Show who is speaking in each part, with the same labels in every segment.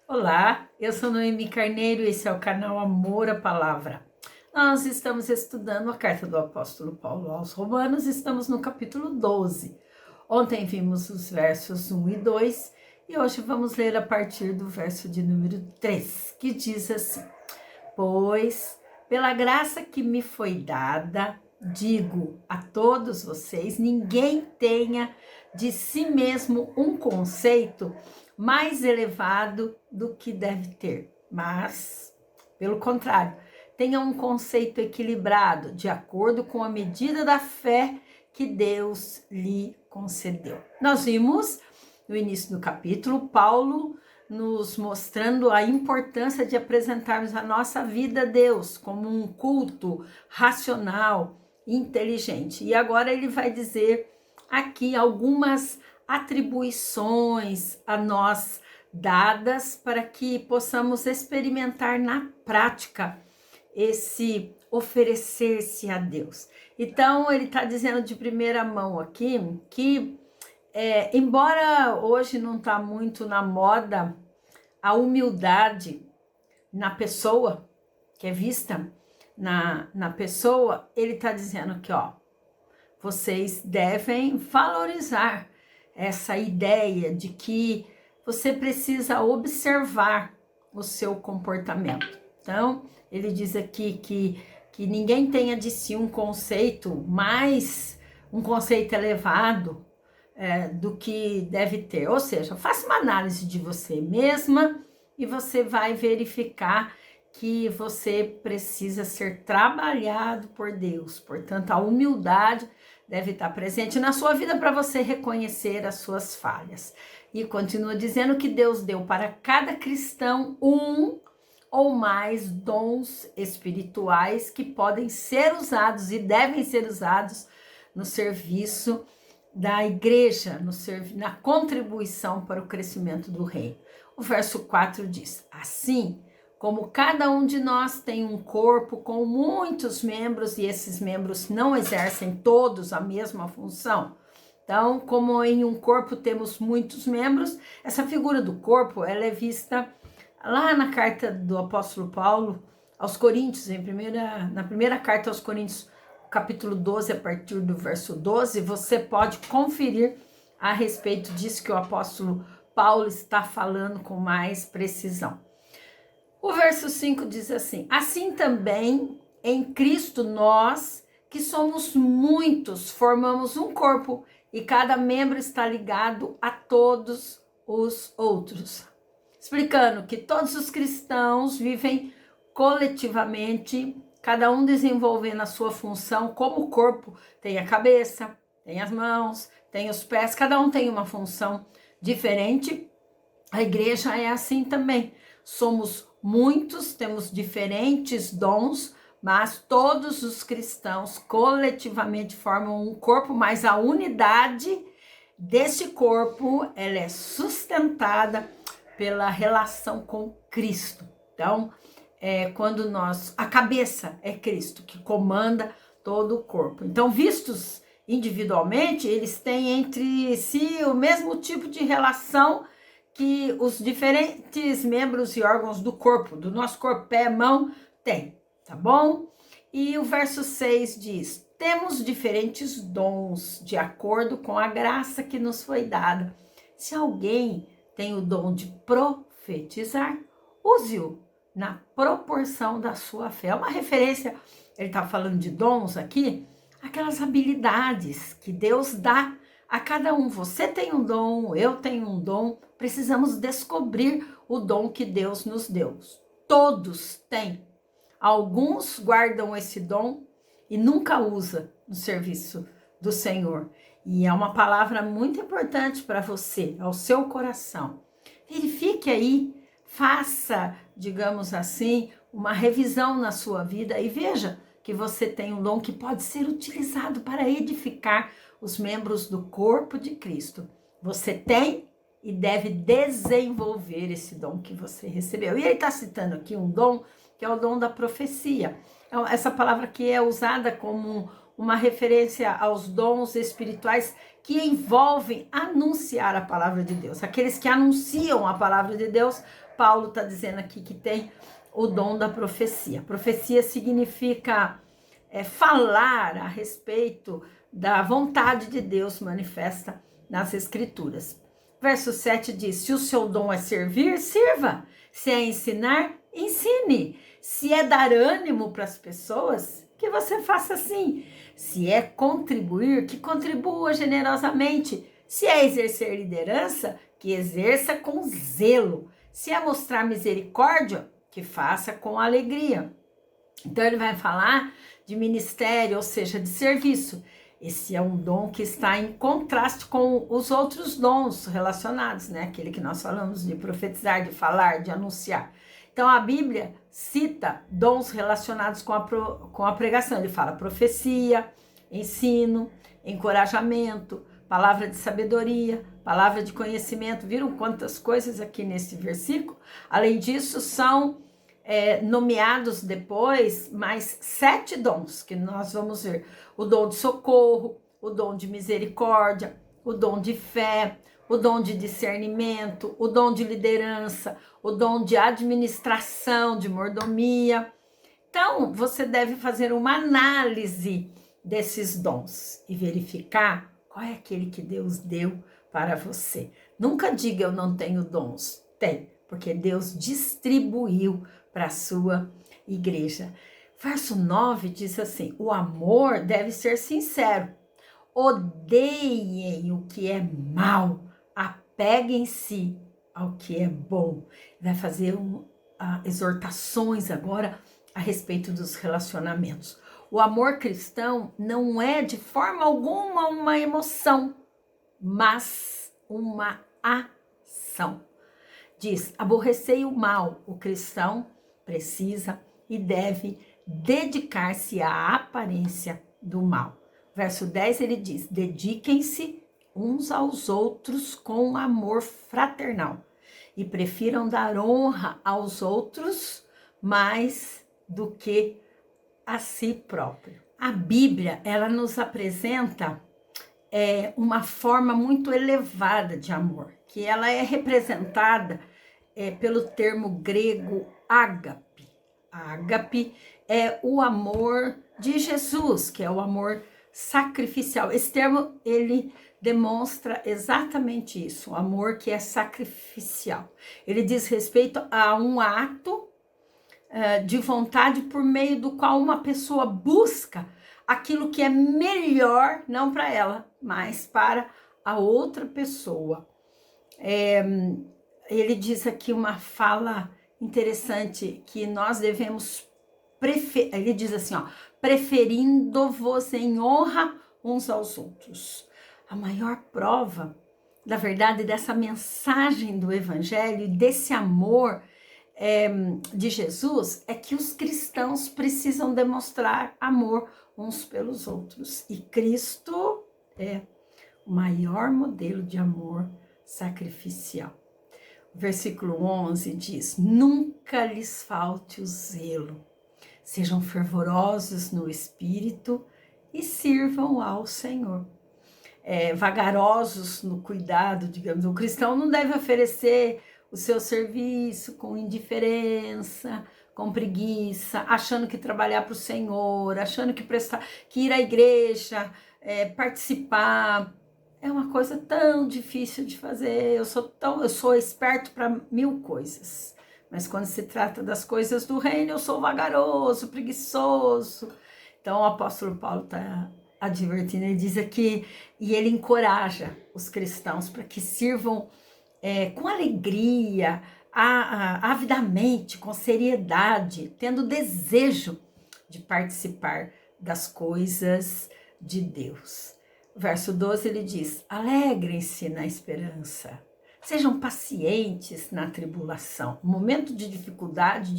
Speaker 1: Olá, eu sou Noemi Carneiro e esse é o canal Amor à Palavra. Nós estamos estudando a carta do apóstolo Paulo aos Romanos, estamos no capítulo 12. Ontem vimos os versos 1 e 2 e hoje vamos ler a partir do verso de número 3, que diz assim: Pois, pela graça que me foi dada, digo a todos vocês, ninguém tenha de si mesmo um conceito mais elevado do que deve ter, mas, pelo contrário, tenha um conceito equilibrado, de acordo com a medida da fé que Deus lhe concedeu. Nós vimos no início do capítulo Paulo nos mostrando a importância de apresentarmos a nossa vida a Deus como um culto racional, inteligente. E agora ele vai dizer aqui algumas atribuições a nós dadas para que possamos experimentar na prática esse oferecer-se a Deus. Então ele está dizendo de primeira mão aqui que embora hoje não está muito na moda a humildade na pessoa, que é vista na pessoa, ele está dizendo aqui, ó, vocês devem valorizar essa ideia de que você precisa observar o seu comportamento. Então, ele diz aqui que ninguém tenha de si um conceito elevado do que deve ter. Ou seja, faça uma análise de você mesma e você vai verificar que você precisa ser trabalhado por Deus. Portanto, a humildade deve estar presente na sua vida para você reconhecer as suas falhas. E continua dizendo que Deus deu para cada cristão um ou mais dons espirituais que podem ser usados e devem ser usados no serviço da igreja, na contribuição para o crescimento do reino. O verso 4 diz: assim como cada um de nós tem um corpo com muitos membros e esses membros não exercem todos a mesma função. Então, como em um corpo temos muitos membros, essa figura do corpo ela é vista lá na carta do apóstolo Paulo aos Coríntios, na primeira carta aos Coríntios, capítulo 12, a partir do verso 12, você pode conferir a respeito disso que o apóstolo Paulo está falando com mais precisão. O verso 5 diz assim: assim também em Cristo nós, que somos muitos, formamos um corpo e cada membro está ligado a todos os outros. Explicando que todos os cristãos vivem coletivamente, cada um desenvolvendo a sua função, como o corpo tem a cabeça, tem as mãos, tem os pés, cada um tem uma função diferente. A igreja é assim também. Somos muitos, temos diferentes dons, mas todos os cristãos coletivamente formam um corpo, mas a unidade desse corpo, ela é sustentada pela relação com Cristo. Então, quando a cabeça é Cristo, que comanda todo o corpo. Então, vistos individualmente, eles têm entre si o mesmo tipo de relação que os diferentes membros e órgãos do corpo, do nosso corpo, pé, mão, tem, tá bom? E o verso 6 diz: temos diferentes dons de acordo com a graça que nos foi dada. Se alguém tem o dom de profetizar, use-o na proporção da sua fé. É uma referência, ele está falando de dons aqui, aquelas habilidades que Deus dá a cada um. Você tem um dom, eu tenho um dom, precisamos descobrir o dom que Deus nos deu. Todos têm. Alguns guardam esse dom e nunca usa no serviço do Senhor. E é uma palavra muito importante para você, ao seu coração. Verifique aí, faça, digamos assim, uma revisão na sua vida e veja que você tem um dom que pode ser utilizado para edificar os membros do corpo de Cristo. Você tem e deve desenvolver esse dom que você recebeu. E ele está citando aqui um dom que é o dom da profecia. Essa palavra aqui é usada como uma referência aos dons espirituais que envolvem anunciar a palavra de Deus. Aqueles que anunciam a palavra de Deus, Paulo está dizendo aqui que tem o dom da profecia. Profecia significa falar a respeito da vontade de Deus manifesta nas Escrituras. Verso 7 diz: se o seu dom é servir, sirva. Se é ensinar, ensine. Se é dar ânimo para as pessoas, que você faça assim. Se é contribuir, que contribua generosamente. Se é exercer liderança, que exerça com zelo. Se é mostrar misericórdia, que faça com alegria. Então ele vai falar de ministério, ou seja, de serviço. Esse é um dom que está em contraste com os outros dons relacionados, né? Aquele que nós falamos de profetizar, de falar, de anunciar. Então a Bíblia cita dons relacionados com a pregação. Ele fala profecia, ensino, encorajamento, palavra de sabedoria, palavra de conhecimento. Viram quantas coisas aqui nesse versículo? Além disso, são nomeados depois mais 7 dons que nós vamos ver: o dom de socorro, o dom de misericórdia, o dom de fé, o dom de discernimento, o dom de liderança, o dom de administração, de mordomia. Então, você deve fazer uma análise desses dons e verificar qual é aquele que Deus deu para você. Nunca diga eu não tenho dons. Tem, porque Deus distribuiu para a sua igreja. Verso 9 diz assim: o amor deve ser sincero. Odeiem o que é mal, apeguem-se ao que é bom. Vai fazer exortações agora a respeito dos relacionamentos. O amor cristão não é de forma alguma uma emoção, mas uma ação. Diz: aborrecei o mal. O cristão precisa e deve dedicar-se à aparência do mal. Verso 10 ele diz: dediquem-se uns aos outros com amor fraternal e prefiram dar honra aos outros mais do que a si próprio. A Bíblia, ela nos apresenta uma forma muito elevada de amor, que ela é representada pelo termo grego ágape. Ágape é o amor de Jesus, que é o amor sacrificial. Esse termo, ele demonstra exatamente isso, o amor que é sacrificial. Ele diz respeito a um ato de vontade por meio do qual uma pessoa busca aquilo que é melhor, não para ela, mas para a outra pessoa. Ele diz aqui uma fala interessante, que nós devemos ele diz assim, ó: preferindo-vos em honra uns aos outros. A maior prova da verdade dessa mensagem do evangelho e desse amor de Jesus é que os cristãos precisam demonstrar amor uns pelos outros. E Cristo é o maior modelo de amor sacrificial. O versículo 11 diz: nunca lhes falte o zelo. Sejam fervorosos no espírito e sirvam ao Senhor. Vagarosos no cuidado, digamos. O cristão não deve oferecer o seu serviço com indiferença, com preguiça, achando que trabalhar para o Senhor, achando que ir à igreja, participar, é uma coisa tão difícil de fazer. Eu sou esperto para 1000 coisas. Mas quando se trata das coisas do reino, eu sou vagaroso, preguiçoso. Então o apóstolo Paulo está advertindo, ele diz aqui, e ele encoraja os cristãos para que sirvam com alegria, avidamente, com seriedade, tendo desejo de participar das coisas de Deus. Verso 12 ele diz: alegrem-se na esperança. Sejam pacientes na tribulação. O momento de dificuldade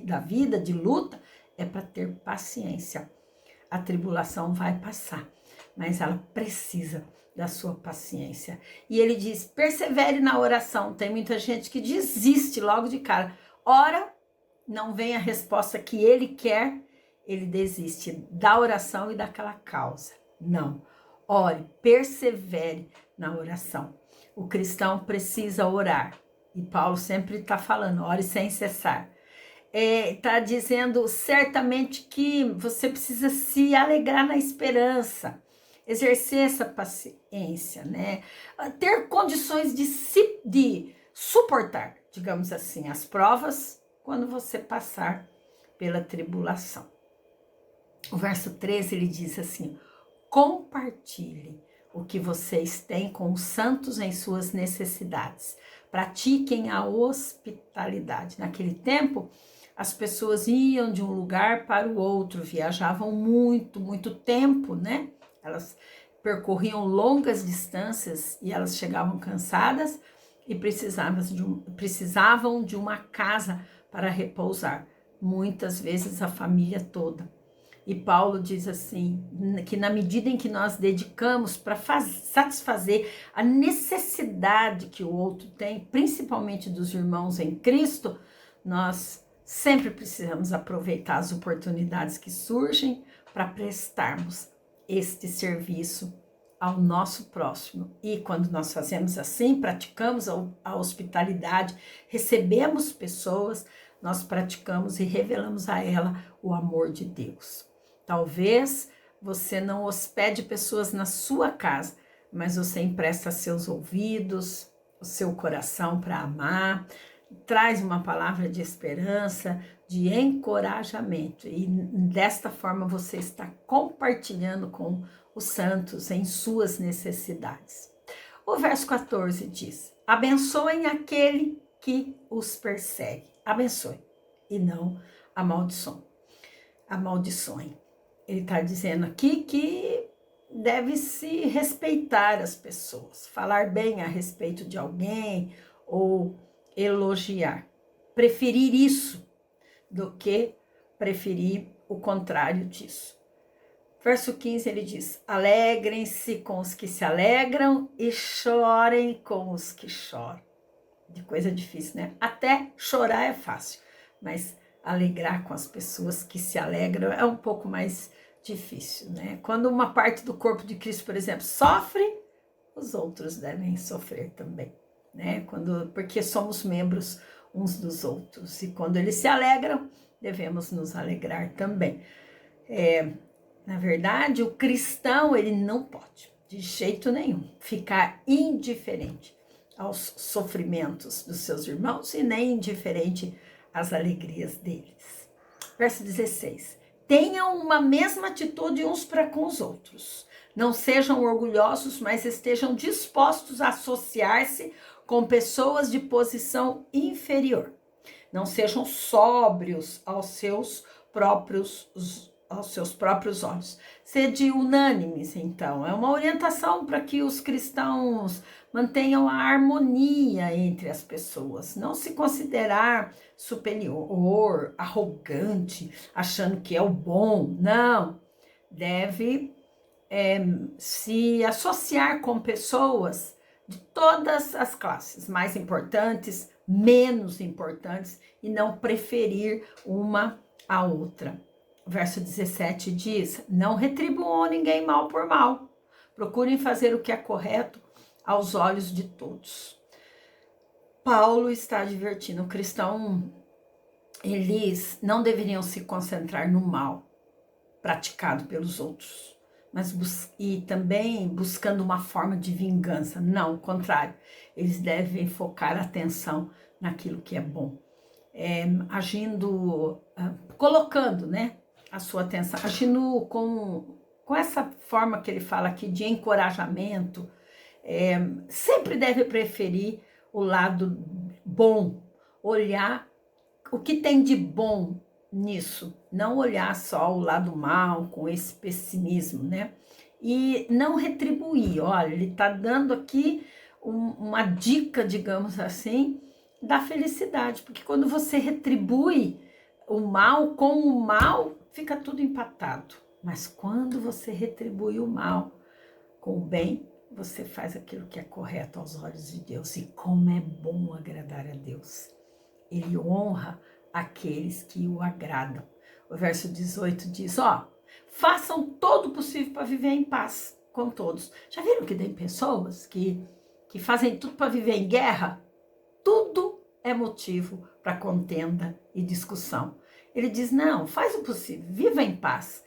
Speaker 1: da vida, de luta, é para ter paciência. A tribulação vai passar, mas ela precisa da sua paciência. E ele diz: persevere na oração. Tem muita gente que desiste logo de cara. Ora, não vem a resposta que ele quer ele desiste da oração e daquela causa. Não. Ore, persevere na oração. O cristão precisa orar. E Paulo sempre está falando, ore sem cessar. Está dizendo certamente que você precisa se alegrar na esperança, exercer essa paciência, né? Ter condições de suportar, digamos assim, as provas quando você passar pela tribulação. O verso 13, ele diz assim, compartilhe o que vocês têm com os santos em suas necessidades. Pratiquem a hospitalidade. Naquele tempo, as pessoas iam de um lugar para o outro, viajavam muito tempo, né? Elas percorriam longas distâncias e elas chegavam cansadas e precisavam de uma casa para repousar. Muitas vezes a família toda. E Paulo diz assim, que na medida em que nós dedicamos para satisfazer a necessidade que o outro tem, principalmente dos irmãos em Cristo, nós sempre precisamos aproveitar as oportunidades que surgem para prestarmos este serviço ao nosso próximo. E quando nós fazemos assim, praticamos a hospitalidade, recebemos pessoas, nós praticamos e revelamos a ela o amor de Deus. Talvez você não hospede pessoas na sua casa, mas você empresta seus ouvidos, o seu coração para amar, traz uma palavra de esperança, de encorajamento. E desta forma você está compartilhando com os santos em suas necessidades. O verso 14 diz, abençoem aquele que os persegue. Abençoe e não amaldiçoem. Ele está dizendo aqui que deve-se respeitar as pessoas, falar bem a respeito de alguém ou elogiar. Preferir isso do que preferir o contrário disso. Verso 15 ele diz, alegrem-se com os que se alegram e chorem com os que choram. De coisa difícil, né? Até chorar é fácil, mas alegrar com as pessoas que se alegram é um pouco mais difícil, né? Quando uma parte do corpo de Cristo, por exemplo, sofre, os outros devem sofrer também, né? Porque somos membros uns dos outros, e quando eles se alegram, devemos nos alegrar também. Na verdade, o cristão, ele não pode, de jeito nenhum, ficar indiferente aos sofrimentos dos seus irmãos e nem indiferente às alegrias deles. Verso 16. Tenham uma mesma atitude uns para com os outros. Não sejam orgulhosos, mas estejam dispostos a associar-se com pessoas de posição inferior. Não sejam sóbrios aos seus próprios olhos. Sede unânimes, então. É uma orientação para que os cristãos mantenham a harmonia entre as pessoas. Não se considerar superior, arrogante, achando que é o bom. Não. Deve se associar com pessoas de todas as classes, mais importantes, menos importantes, e não preferir uma à outra. O verso 17 diz, não retribuam ninguém mal por mal. Procurem fazer o que é correto aos olhos de todos. Paulo está advertindo o cristão, eles não deveriam se concentrar no mal praticado pelos outros, e também buscando uma forma de vingança. Não, ao contrário, eles devem focar a atenção naquilo que é bom, colocando, né, a sua atenção, agindo com essa forma que ele fala aqui de encorajamento. Sempre deve preferir o lado bom, olhar o que tem de bom nisso, não olhar só o lado mal, com esse pessimismo, né? E não retribuir. Olha, ele está dando aqui uma dica, digamos assim, da felicidade, porque quando você retribui o mal com o mal, fica tudo empatado. Mas quando você retribui o mal com o bem, você faz aquilo que é correto aos olhos de Deus. E como é bom agradar a Deus. Ele honra aqueles que o agradam. O verso 18 diz, ó, façam todo o possível para viver em paz com todos. Já viram que tem pessoas que fazem tudo para viver em guerra? Tudo é motivo para contenda e discussão. Ele diz, não, faz o possível, viva em paz.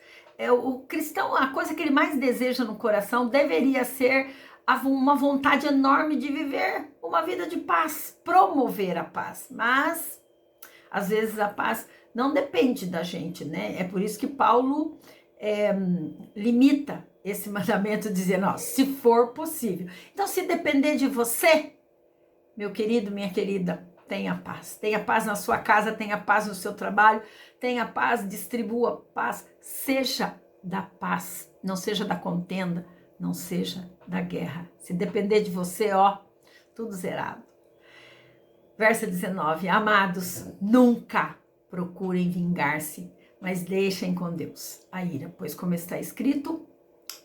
Speaker 1: O cristão, a coisa que ele mais deseja no coração deveria ser uma vontade enorme de viver uma vida de paz, promover a paz. Mas, às vezes, a paz não depende da gente, né? É por isso que Paulo limita esse mandamento, dizendo, ó, se for possível. Então, se depender de você, meu querido, minha querida, tenha paz. Tenha paz na sua casa, tenha paz no seu trabalho, tenha paz, distribua paz. Seja da paz, não seja da contenda, não seja da guerra. Se depender de você, ó, tudo zerado. Verso 19, amados, nunca procurem vingar-se, mas deixem com Deus a ira, pois como está escrito,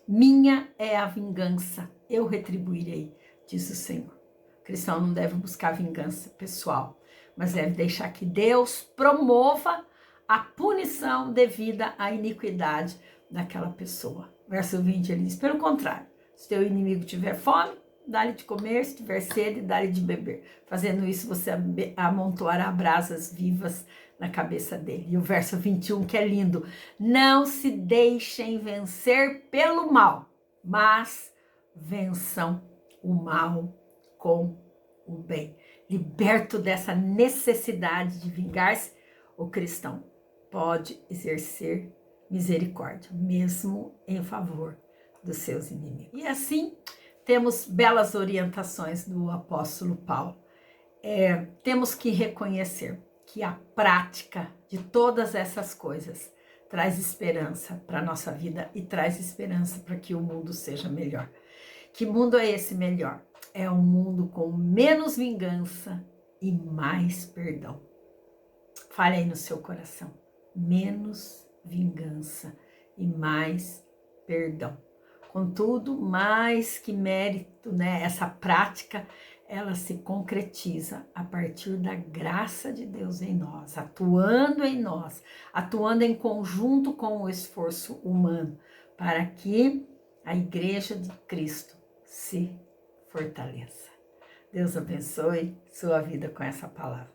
Speaker 1: minha é a vingança, eu retribuirei, diz o Senhor. O cristão não deve buscar vingança pessoal, mas deve deixar que Deus promova a punição devida à iniquidade daquela pessoa. Verso 20, ele diz, pelo contrário, se teu inimigo tiver fome, dá-lhe de comer, se tiver sede, dá-lhe de beber. Fazendo isso, você amontoará brasas vivas na cabeça dele. E o verso 21, que é lindo, não se deixem vencer pelo mal, mas vençam o mal com o bem. Liberto dessa necessidade de vingar-se, o cristão pode exercer misericórdia, mesmo em favor dos seus inimigos. E assim, temos belas orientações do apóstolo Paulo. Temos que reconhecer que a prática de todas essas coisas traz esperança para a nossa vida e traz esperança para que o mundo seja melhor. Que mundo é esse melhor? É um mundo com menos vingança e mais perdão. Fale aí no seu coração. Menos vingança e mais perdão. Contudo, mais que mérito, né? Essa prática, ela se concretiza a partir da graça de Deus em nós, atuando em conjunto com o esforço humano, para que a Igreja de Cristo se fortaleça. Deus abençoe sua vida com essa palavra.